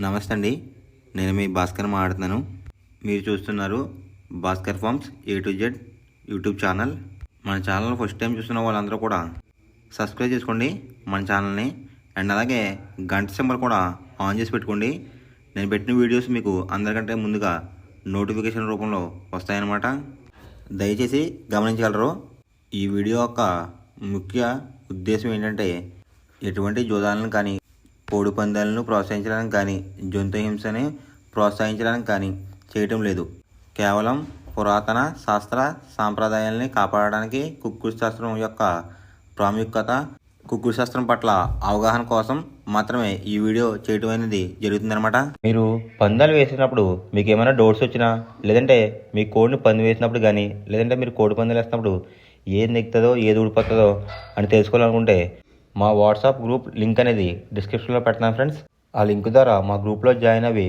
నమస్తే అండి. నేను మీ భాస్కర్ మాట్లాడుతున్నాను. మీరు చూస్తున్నారు Bhaskar farms A to Z YouTube channel. మన ఛానల్ ఫస్ట్ టైం చూస్తున్న వాళ్ళందరూ కూడా సబ్స్క్రైబ్ చేసుకోండి మన ఛానల్ని. అండ్ అలాగే గంట సింబల్ కూడా ఆన్ చేసి పెట్టుకోండి. నేను పెట్టిన వీడియోస్ మీకు అందరికంటే ముందుగా నోటిఫికేషన్ రూపంలో వస్తాయన్నమాట. దయచేసి గమనించగలరు. ఈ వీడియో యొక్క ముఖ్య ఉద్దేశం ఏంటంటే ఎటువంటి జోదాలను కానీ కోడి పందాలను ప్రోత్సహించడానికి కానీ జంతు హింసని ప్రోత్సహించడానికి కానీ చేయటం లేదు. కేవలం పురాతన శాస్త్ర సాంప్రదాయాల్ని కాపాడడానికి కుక్కుడు శాస్త్రం యొక్క ప్రాముఖ్యత, కుక్కుడు శాస్త్రం పట్ల అవగాహన కోసం మాత్రమే ఈ వీడియో చేయటం అనేది జరుగుతుందన్నమాట. మీరు పందాలు వేసినప్పుడు మీకు ఏమైనా డౌట్స్ వచ్చినా, లేదంటే మీ కోడిని పంది వేసినప్పుడు కానీ, లేదంటే మీరు కోడి పందాలు వేసినప్పుడు ఏది నెక్కుతుందో ఏది ఊడిపోతుందో అని తెలుసుకోవాలనుకుంటే మా వాట్సాప్ గ్రూప్ లింక్ అనేది డిస్క్రిప్షన్లో పెడతాను ఫ్రెండ్స్. ఆ లింక్ ద్వారా మా గ్రూప్లో జాయిన్ అవి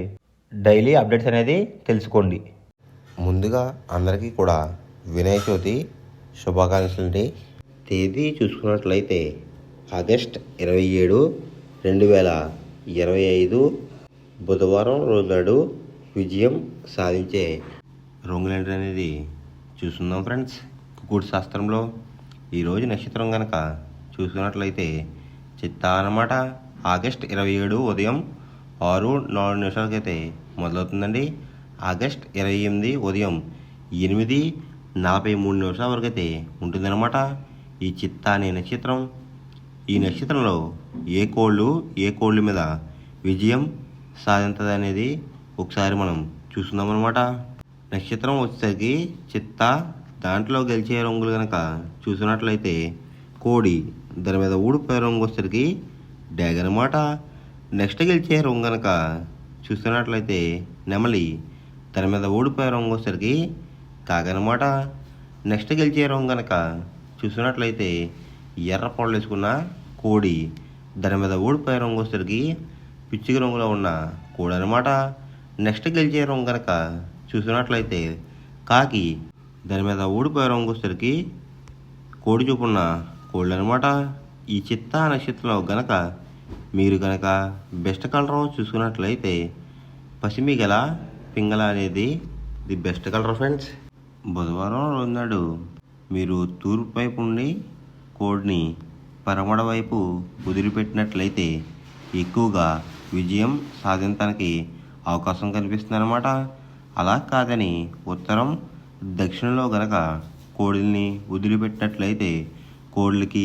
డైలీ అప్డేట్స్ అనేది తెలుసుకోండి. ముందుగా అందరికీ కూడా వినాయక చవితి శుభాకాంక్షలండి. తేదీ చూసుకున్నట్లయితే ఆగస్ట్ 27, 2025 బుధవారం రోజు నాడు విజయం సాధించే రంగులేంటి అనేది చూస్తున్నాం ఫ్రెండ్స్. కుక్కుడు శాస్త్రంలో ఈరోజు నక్షత్రం కనుక చూసుకున్నట్లయితే చిత్తా అన్నమాట. ఆగస్ట్ 27 ఉదయం 6:04 మొదలవుతుందండి. ఆగస్ట్ 28 ఉదయం 8:43 వరకు అయితే ఉంటుందన్నమాట ఈ చిత్తా అనే నక్షత్రం. ఈ నక్షత్రంలో ఏ కోళ్ళు మీద విజయం సాధించదు అనేది ఒకసారి మనం చూస్తున్నామన్నమాట. నక్షత్రం వచ్చేసరికి చిత్తా, దాంట్లో గెలిచే రంగులు కనుక చూసినట్లయితే కోడి, దాని మీద ఊడిపోయే రంగు వచ్చేసరికి డ్యాగ్ అనమాట. నెక్స్ట్ గెలిచే రంగు కనుక చూస్తున్నట్లయితే నెమలి, దాని మీద ఊడిపోయే రంగు వచ్చేసరికి కాగనమాట. నెక్స్ట్ గెలిచే రంగు కనుక చూస్తున్నట్లయితే ఎర్ర పొడలు వేసుకున్న కోడి, దాని మీద ఊడిపోయే రంగు వచ్చేసరికి పిచ్చిక రంగులో ఉన్న కోడి అనమాట. నెక్స్ట్ గెలిచే రంగు కనుక చూస్తున్నట్లయితే కాకి, దాని మీద ఊడిపోయే రంగు వచ్చేసరికి కోడి చూపున్న కోళ్ళు అనమాట. ఈ చిత్తా నక్షత్రంలో గనక మీరు గనక బెస్ట్ కలర్ చూసుకున్నట్లయితే పసిమి గల పింగళ అనేది ది బెస్ట్ కలర్ ఫ్రెండ్స్. బుధవారం రోజు నాడు మీరు తూర్పు వైపు నుండి కోడిని పరమడ వైపు వదిలిపెట్టినట్లయితే ఎక్కువగా విజయం సాధించడానికి అవకాశం కనిపిస్తుంది అనమాట. అలా కాదని ఉత్తరం, దక్షిణంలో గనక కోడిల్ని వదిలిపెట్టినట్లయితే కోళ్ళకి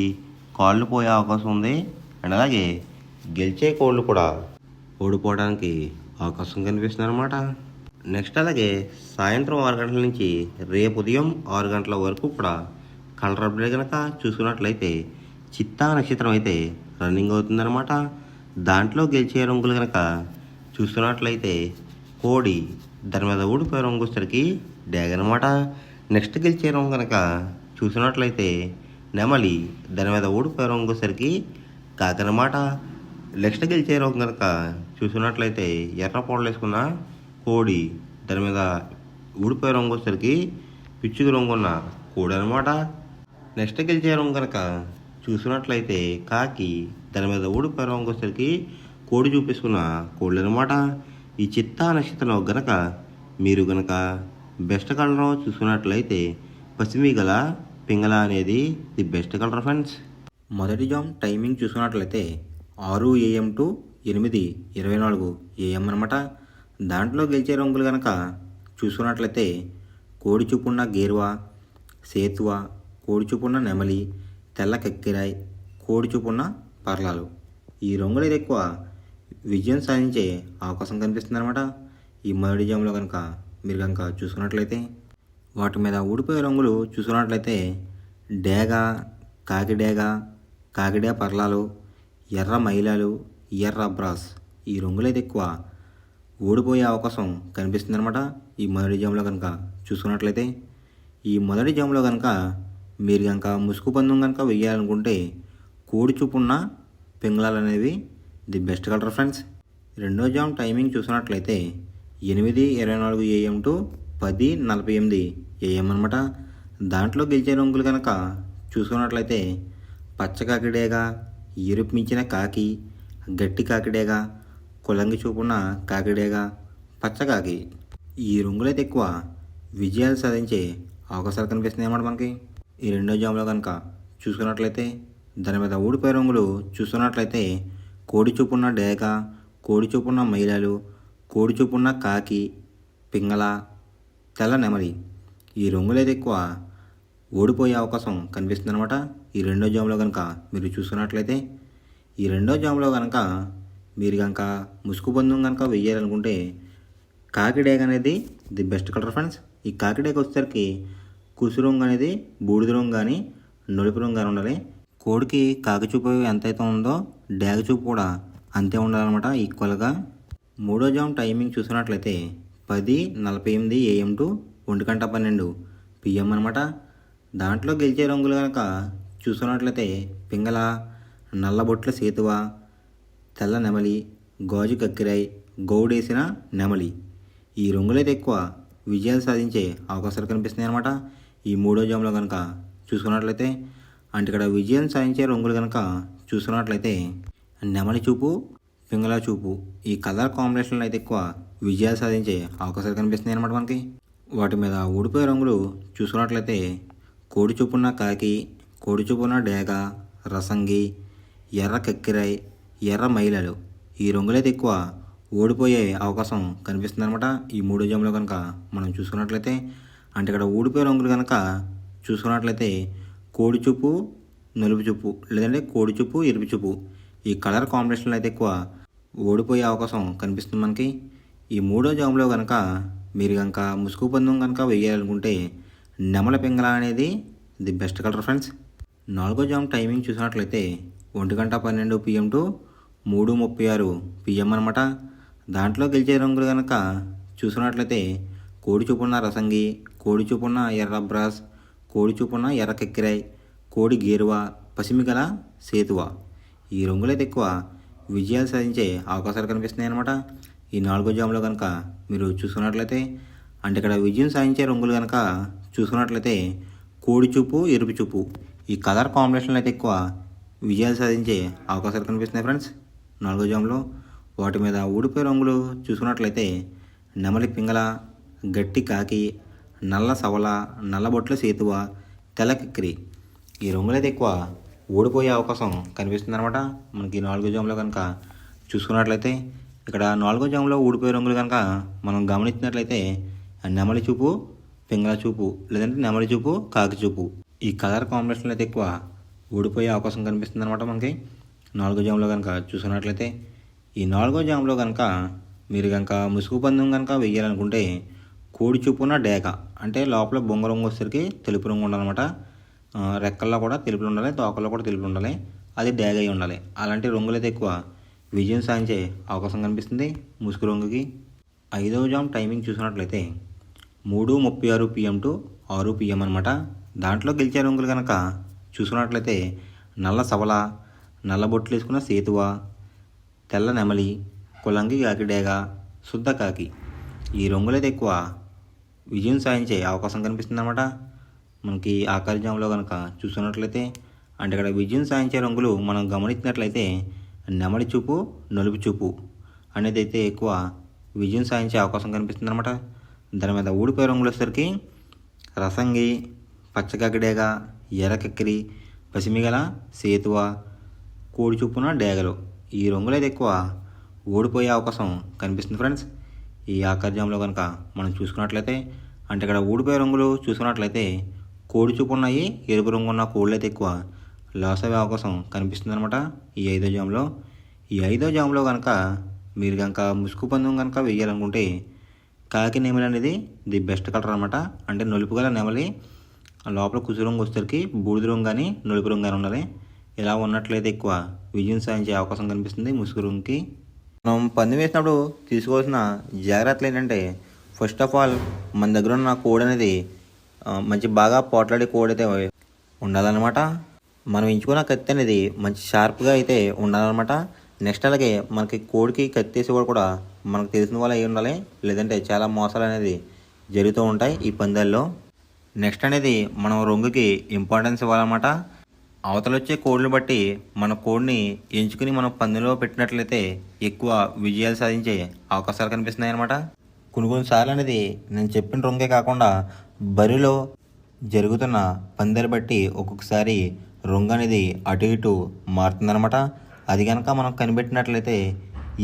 కాళ్ళు పోయే అవకాశం ఉంది. అండ్ అలాగే గెలిచే కోళ్ళు కూడా ఓడిపోవడానికి అవకాశం కనిపిస్తుంది అనమాట. నెక్స్ట్ అలాగే సాయంత్రం 6 గంటల నుంచి రేపు ఉదయం 6 గంటల వరకు కూడా కలర్ అప్డేట్ కనుక చూసుకున్నట్లయితే చిత్తా నక్షత్రం అయితే రన్నింగ్ అవుతుందన్నమాట. దాంట్లో గెలిచే రంగులు కనుక చూసుకున్నట్లయితే కోడి, దాని మీద ఊడిపోయే రంగు వచ్చేసరికి డ్యాగ్ అనమాట. నెక్స్ట్ గెలిచే రంగు కనుక చూసినట్లయితే నెమలి, దాని మీద ఊడిపోయే రంగు వచ్చేసరికి కాకనమాట. నెక్స్ట్ గెలిచే రంగు కనుక చూసినట్లయితే ఎర్ర పొడలు వేసుకున్న కోడి, దాని మీద ఊడిపోయే రంగు వచ్చేసరికి పిచ్చుకు రంగు ఉన్న కోడి అనమాట. నెక్స్ట్ గెలిచే రంగు కనుక చూసినట్లయితే కాకి, దాని మీద ఊడిపోయే రంగు వచ్చేసరికి కోడి చూపించుకున్న కోళ్ళు అనమాట. ఈ చిత్తా నక్షత్రంలో గనక మీరు గనక బెస్ట్ కలర్ చూసుకున్నట్లయితే పసిమి గల పింగళ అనేది ది బెస్ట్ కలర్ ఫ్రెండ్స్. మొదటి జామ్ టైమింగ్ చూసుకున్నట్లయితే 6 AM to 8:24 AM అనమాట. దాంట్లో గెలిచే రంగులు కనుక చూసుకున్నట్లయితే కోడి చూపున్న గేరువా, సేతువ, కోడి చూపున్న నెమలి, తెల్ల కక్కిరాయ్, కోడి చూపున్న పర్లాలు. ఈ రంగులు ఎక్కువ విజయం సాధించే అవకాశం కనిపిస్తుంది అనమాట. ఈ మొదటి జామ్లో కనుక మీరు కనుక చూసుకున్నట్లయితే వాటి మీద ఊడిపోయే రంగులు చూసుకున్నట్లయితే డేగ, కాకిడే పర్లాలు, ఎర్ర మైలాలు, ఎర్ర బ్రాస్. ఈ రంగులు అయితే ఎక్కువ ఓడిపోయే అవకాశం కనిపిస్తుంది అనమాట. ఈ మొదటి జామ్లో కనుక చూసుకున్నట్లయితే ఈ మొదటి జామ్లో కనుక మీరు కనుక ముసుగు పందెం కనుక వెయ్యాలనుకుంటే కోడి చూపున్న పింగళాలు అనేవి ది బెస్ట్ కలర్ ఫ్రెండ్స్. రెండో జామ్ టైమింగ్ చూసుకున్నట్లయితే 8:24 AM to 10:48 AM అనమాట. దాంట్లో గెలిచే రంగులు కనుక చూసుకున్నట్లయితే పచ్చ కాకిడేగా, ఎరుపు మించిన కాకి, గట్టి కాకిడేగా, కులంగి చూపున్న కాకిడేగ, పచ్చకాకి. ఈ రంగులైతే ఎక్కువ విజయాలు సాధించే అవకాశాలు కనిపిస్తున్నాయి అన్నమాట మనకి. ఈ రెండో జాములో కనుక చూసుకున్నట్లయితే దాని మీద ఊడిపోయే రంగులు చూసుకున్నట్లయితే కోడి చూపున్న డేగ, కోడి చూపున్న మైలాలు, కోడి చూపున్న కాకి, పింగళ, తెల్ల నెమలి. ఈ రంగులైతే ఎక్కువ ఓడిపోయే అవకాశం కనిపిస్తుంది అనమాట. ఈ రెండో జాములో కనుక మీరు చూసుకున్నట్లయితే ఈ రెండో జాములో కనుక మీరు కనుక ముసుగు బంధం కనుక వెయ్యాలనుకుంటే కాకిడేగ అనేది ది బెస్ట్ కలర్ ఫ్రెండ్స్. ఈ కాకిడేగ వచ్చేసరికి కుసు రంగు అనేది బూడిద రంగు కానీ నలుపు రంగు కానీ ఉండాలి. కోడికి కాకి చూపు ఎంతైతే ఉందో డేగ చూపు కూడా అంతే ఉండాలన్నమాట, ఈక్వల్గా. మూడో జాము టైమింగ్ చూసినట్లయితే 10:48 AM టు 1:12 PM అనమాట. దాంట్లో గెలిచే రంగులు కనుక చూసుకున్నట్లయితే పింగళ, నల్లబొట్ల సేతువ, తెల్ల నెమలి, గాజు కక్కిరాయి, గౌడేసిన నెమలి. ఈ రంగులైతే ఎక్కువ విజయాలు సాధించే అవకాశాలు కనిపిస్తున్నాయి అనమాట. ఈ మూడో జాములో కనుక చూసుకున్నట్లయితే అంటే ఇక్కడ విజయం సాధించే రంగులు కనుక చూసుకున్నట్లయితే నెమలి చూపు, పింగళ చూపు. ఈ కలర్ కాంబినేషన్లో అయితే ఎక్కువ విజయాలు సాధించే అవకాశాలు కనిపిస్తున్నాయి అనమాట మనకి. వాటి మీద ఊడిపోయే రంగులు చూసుకున్నట్లయితే కోడి చూపున్న కాకి, కోడి చూపున్న డేగ, రసంగి, ఎర్ర కక్కిరాయి, ఎర్ర మైలలు. ఈ రంగులైతే ఎక్కువ ఓడిపోయే అవకాశం కనిపిస్తుంది అనమాట. ఈ మూడో జాములో కనుక మనం చూసుకున్నట్లయితే అంటే ఇక్కడ ఊడిపోయే రంగులు కనుక చూసుకున్నట్లయితే కోడి చూపు, నలుపు చూపు, లేదంటే కోడి చూపు, ఎరుపు చూపు. ఈ కలర్ కాంబినేషన్లో అయితే ఎక్కువ ఓడిపోయే అవకాశం కనిపిస్తుంది మనకి. ఈ మూడో జాములో కనుక మీరు కనుక ముసుగు పందెం కనుక వేయాలనుకుంటే నెమల పింగళ అనేది ది బెస్ట్ కలర్ ఫ్రెండ్స్. నాలుగో జాము టైమింగ్ చూసినట్లయితే 1:12 PM టు 3:36 PM అనమాట. దాంట్లో గెలిచే రంగులు కనుక చూసినట్లయితే కోడి చూపున్న రసంగి, కోడి చూపున్న ఎర్ర బ్రాస్, కోడి చూపున్న ఎర్ర కెక్కిరాయి, కోడి గేరువ, పసిమిగల సేతువ. ఈ రంగులైతే ఎక్కువ విజయాలు సాధించే అవకాశాలు కనిపిస్తున్నాయి అనమాట. ఈ నాలుగో జాములో కనుక మీరు చూసుకున్నట్లయితే అంటే ఇక్కడ విజయం సాధించే రంగులు కనుక చూసుకున్నట్లయితే కోడి చూపు, ఎరుపు చూపు. ఈ కలర్ కాంబినేషన్లో అయితే ఎక్కువ విజయాలు సాధించే అవకాశాలు కనిపిస్తున్నాయి ఫ్రెండ్స్ నాలుగో జాములో. వాటి మీద ఊడిపోయే రంగులు చూసుకున్నట్లయితే నెమలి పింగళ, గట్టి కాకి, నల్ల సవల, నల్లబొట్ల సేతువ, తెల్ల కిక్కిరి. ఈ రంగులైతే ఎక్కువ ఓడిపోయే అవకాశం కనిపిస్తుంది అనమాట మనకి నాలుగో జాములో కనుక చూసుకున్నట్లయితే. ఇక్కడ నాలుగో జాములో ఊడిపోయే రంగులు కనుక మనం గమనించినట్లయితే నెమలి చూపు, పింగళ చూపు, లేదంటే నెమలి చూపు, కాకి చూపు. ఈ కలర్ కాంబినేషన్లో అయితే ఎక్కువ ఓడిపోయే అవకాశం కనిపిస్తుంది అనమాట మనకి నాలుగో జాములో కనుక చూసుకున్నట్లయితే. ఈ నాలుగో జాములో కనుక మీరు కనుక ముసుగు పందెం కనుక వేయాలనుకుంటే కోడి చూపున డేక, అంటే లోపల బొంగ రంగు వచ్చేసరికి తెలుపు రంగు ఉండాలన్నమాట. రెక్కల్లో కూడా తెలుపు ఉండాలి, తోకల్లో కూడా తెలుపు ఉండాలి, అది డేగ అయి ఉండాలి. అలాంటి రంగులైతే ఎక్కువ విజయం సాధించే అవకాశం కనిపిస్తుంది ముసుగు రంగుకి. ఐదవ జాము టైమింగ్ చూసినట్లయితే 3:36 PM టు 6 PM అనమాట. దాంట్లో గెలిచే రంగులు కనుక చూసుకున్నట్లయితే నల్ల సవల, నల్ల బొట్లు వేసుకున్న సేతువ, తెల్ల నెమలి, కులంగి కాకి డేగ, శుద్ధ కాకి. ఈ రంగులైతే ఎక్కువ విజయం సాధించే అవకాశం కనిపిస్తుంది అనమాట మనకి ఆఖరి జాములో కనుక చూసుకున్నట్లయితే. అంటే ఇక్కడ విజయం సాధించే రంగులు మనం గమనించినట్లయితే నెమలి చూపు, నలుపు చూపు అనేది అయితే ఎక్కువ విజయం సాధించే అవకాశం కనిపిస్తుంది అనమాట. దాని మీద ఊడిపోయే రంగులు వచ్చేసరికి రసంగి, పచ్చగడ్డేగ, ఎర్రకెక్కిరి, పసిమిగల సేతువ, కోడి చూపున డేగలు. ఈ రంగులైతే ఎక్కువ ఓడిపోయే అవకాశం కనిపిస్తుంది ఫ్రెండ్స్ ఈ ఆఖరి జాములో కనుక మనం చూసుకున్నట్లయితే. అంటే ఇక్కడ ఊడిపోయే రంగులు చూసుకున్నట్లయితే కోడి చూపు ఉన్నాయి, ఎరుపు రంగు ఉన్న కోళ్ళు అయితే ఎక్కువ లాస్ అయ్యే అవకాశం కనిపిస్తుంది అనమాట ఈ ఐదో జాములో. ఈ ఐదో జాములో కనుక మీరు కనుక ముసుగు పందెం కనుక వేయాలనుకుంటే కాకి నెమలి అనేది ది బెస్ట్ కలర్ అనమాట. అంటే నలుపు గల నెమలి, లోపల కుసు రంగు వచ్చేసరికి బూడిద రంగు కానీ నలుపు రంగు కానీ ఉండాలి. ఇలా ఉన్నట్లయితే ఎక్కువ విజయం సాధించే అవకాశం కనిపిస్తుంది ముసుగు రంగుకి. మనం పందెం వేసినప్పుడు తీసుకోవాల్సిన జాగ్రత్తలు ఏంటంటే ఫస్ట్ ఆఫ్ ఆల్ మన దగ్గర ఉన్న కోడ్ అనేది మంచి బాగా పోట్లాడే కోడ్ అయితే ఉండాలన్నమాట. మనం ఎంచుకున్న కత్తి అనేది మంచి షార్ప్గా అయితే ఉండాలన్నమాట. నెక్స్ట్ అలాగే మనకి కోడికి కత్తి వేసి కూడా మనకు తెలిసిన వాళ్ళు అయి ఉండాలి, లేదంటే చాలా మోసాలు అనేది జరుగుతూ ఉంటాయి ఈ పందాల్లో. నెక్స్ట్ అనేది మనం రంగుకి ఇంపార్టెన్స్ ఇవ్వాలన్నమాట. అవతల వచ్చే కోడ్లు బట్టి మన కోడ్ని ఎంచుకుని మనం పందెంలో పెట్టినట్లయితే ఎక్కువ విజయాలు సాధించే అవకాశాలు కనిపిస్తున్నాయి అన్నమాట. కొన్నిసార్లు అనేది నేను చెప్పిన రొంగే కాకుండా బరిలో జరుగుతున్న పందాలు బట్టి ఒక్కొక్కసారి రొంగ అనేది అటు ఇటు మారుతుందన్నమాట. అది కనుక మనం కనిపెట్టినట్లయితే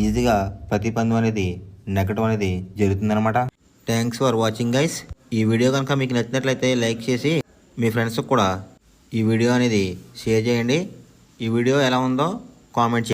ఈజీగా ప్రతి పందెం అనేది నెగ్గడం అనేది జరుగుతుందన్నమాట. Thanks for watching guys. ఈ వీడియో కనుక మీకు నచ్చినట్లయితే లైక్ చేసి మీ ఫ్రెండ్స్కి కూడా ఈ వీడియో అనేది షేర్ చేయండి. ఈ వీడియో ఎలా ఉందో కామెంట్ చేయండి.